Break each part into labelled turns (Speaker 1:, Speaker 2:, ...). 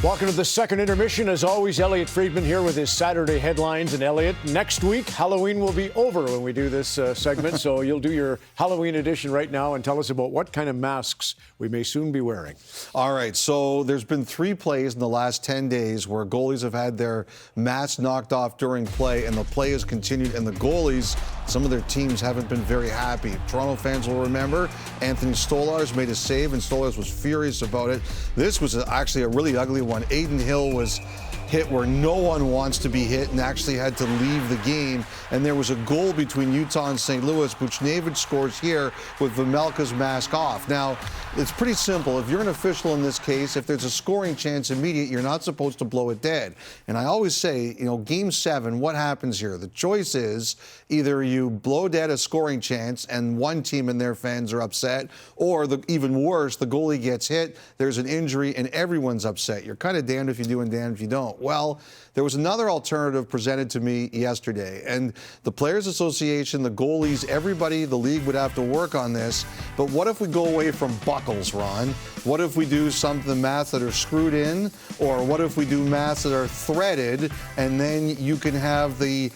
Speaker 1: Welcome to the second intermission. As always, Elliotte Friedman here with his Saturday headlines. And Elliotte, next week, Halloween will be over when we do this segment. So you'll do your Halloween edition right now and tell us about what kind of masks we may soon be wearing.
Speaker 2: All right. So there's been 3 plays in the last 10 days where goalies have had their masks knocked off during play, and the play has continued. And the goalies, some of their teams haven't been very happy. Toronto fans will remember Anthony Stolarz made a save, and Stolarz was furious about it. This was actually a really ugly one. Aiden Hill was hit where no one wants to be hit and actually had to leave the game. And there was a goal between Utah and St. Louis. Buchnevich scores here with Vejmelka's mask off. Now, it's pretty simple. If you're an official in this case, if there's a scoring chance immediate, you're not supposed to blow it dead. And I always say, Game 7, what happens here? The choice is either you blow dead a scoring chance and one team and their fans are upset, or even worse, the goalie gets hit, there's an injury, and everyone's upset. You're kind of damned if you do and damned if you don't. Well, there was another alternative presented to me yesterday, and the Players Association, the goalies, everybody, the league would have to work on this. But what if we go away from buckles, Ron? What if we do the masks that are screwed in, or what if we do masks that are threaded, and then you can have the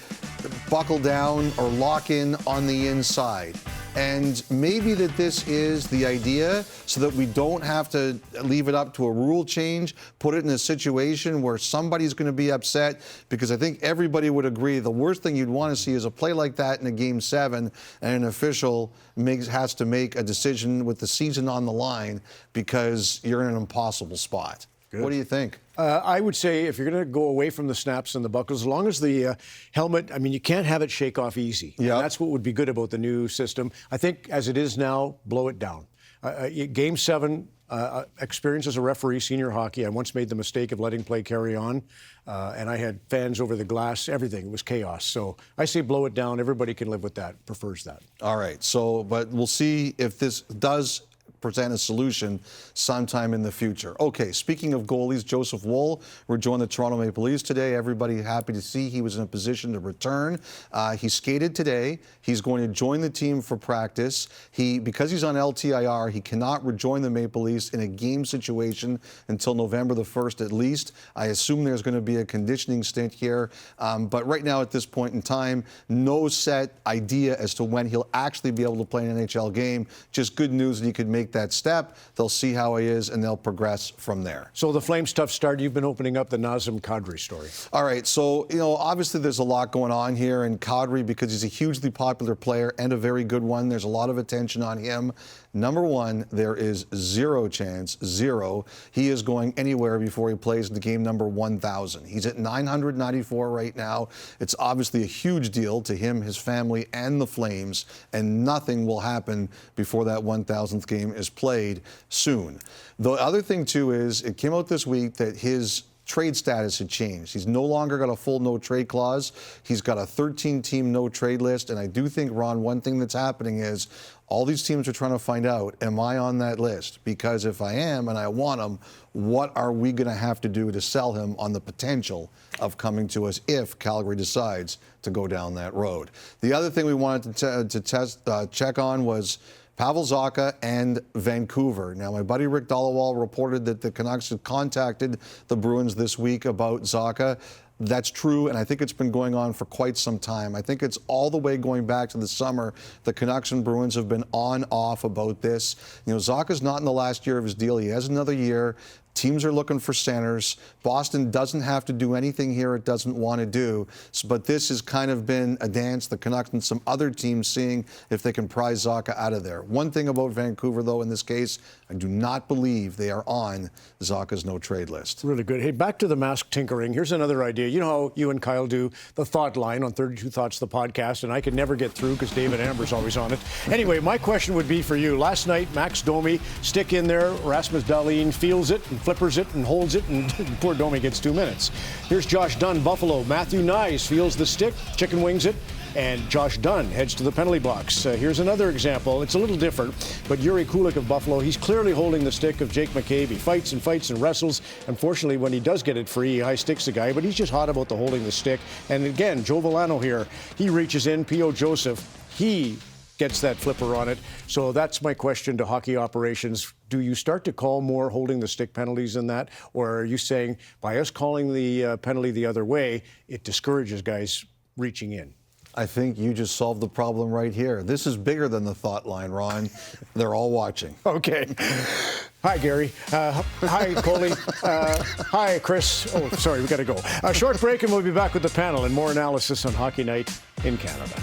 Speaker 2: buckle down or lock in on the inside? And maybe that this is the idea so that we don't have to leave it up to a rule change, put it in a situation where somebody's going to be upset, because I think everybody would agree the worst thing you'd want to see is a play like that in a Game 7 and an official has to make a decision with the season on the line because you're in an impossible spot. Good. What do you think?
Speaker 1: I would say if you're going to go away from the snaps and the buckles, as long as the helmet, you can't have it shake off easy. Yeah. And that's what would be good about the new system. I think as it is now, blow it down. Game 7, experience as a referee, senior hockey, I once made the mistake of letting play carry on, and I had fans over the glass, everything. It was chaos. So I say blow it down. Everybody can live with that, prefers that.
Speaker 2: All right. So, but we'll see if this does present a solution sometime in the future. Okay, speaking of goalies, Joseph Woll rejoined the Toronto Maple Leafs today. Everybody happy to see he was in a position to return. He skated today. He's going to join the team for practice. Because he's on LTIR, he cannot rejoin the Maple Leafs in a game situation until November the 1st at least. I assume there's going to be a conditioning stint here. But right now at this point in time, no set idea as to when he'll actually be able to play an NHL game. Just good news that he could make that step. They'll see how he is, and they'll progress from there.
Speaker 1: So the Flames tough start. You've been opening up the Nazem Kadri story.
Speaker 2: All right. So, obviously there's a lot going on here, and Kadri, because he's a hugely popular player and a very good one, there's a lot of attention on him. Number one, there is zero chance he is going anywhere before he plays the game number 1,000. He's at 994 right now. It's obviously a huge deal to him, his family, and the Flames, and nothing will happen before that 1,000th game is played soon. The other thing, too, is it came out this week that his trade status had changed. He's no longer got a full no-trade clause. He's got a 13-team no-trade list, and I do think, Ron, one thing that's happening is all these teams are trying to find out, am I on that list? Because if I am and I want him, what are we going to have to do to sell him on the potential of coming to us if Calgary decides to go down that road? The other thing we wanted to check on was Pavel Zacha and Vancouver. Now, my buddy Rick Dollawall reported that the Canucks had contacted the Bruins this week about Zacha. That's true, and I think it's been going on for quite some time. I think it's all the way going back to the summer. The Canucks and Bruins have been on-off about this. Zacha's not in the last year of his deal. He has another year. Teams are looking for centers. Boston doesn't have to do anything here it doesn't want to do. But this has kind of been a dance, the Canucks and some other teams seeing if they can prize Zacha out of there. One thing about Vancouver, though, in this case, I do not believe they are on Zacha's no-trade list.
Speaker 1: Really good. Hey, back to the mask tinkering. Here's another idea. You know how you and Kyle do the thought line on 32 Thoughts, the podcast, and I could never get through because David Amber's always on it. Anyway, my question would be for you. Last night, Max Domi, stick in there. Rasmus Dahlin feels it and flippers it and holds it, and poor Domi gets 2 minutes. Here's Josh Dunn, Buffalo. Matthew Nyes feels the stick, chicken wings it, and Josh Dunn heads to the penalty box. Here's another example. It's a little different, but Yuri Kulik of Buffalo, he's clearly holding the stick of Jake McCabe. He fights and wrestles. Unfortunately, when he does get it free, he high sticks the guy, but he's just hot about the holding the stick. And again, Joe Villano here, he reaches in. P.O. Joseph, he gets that flipper on it. So that's my question to hockey operations. Do you start to call more holding the stick penalties than that? Or are you saying by us calling the penalty the other way, it discourages guys reaching in?
Speaker 2: I think you just solved the problem right here. This is bigger than the thought line, Ron. They're all watching.
Speaker 1: Okay. Hi, Gary. Hi, Coley. Hi, Chris. Oh, sorry, we got to go. A short break and we'll be back with the panel and more analysis on Hockey Night in Canada.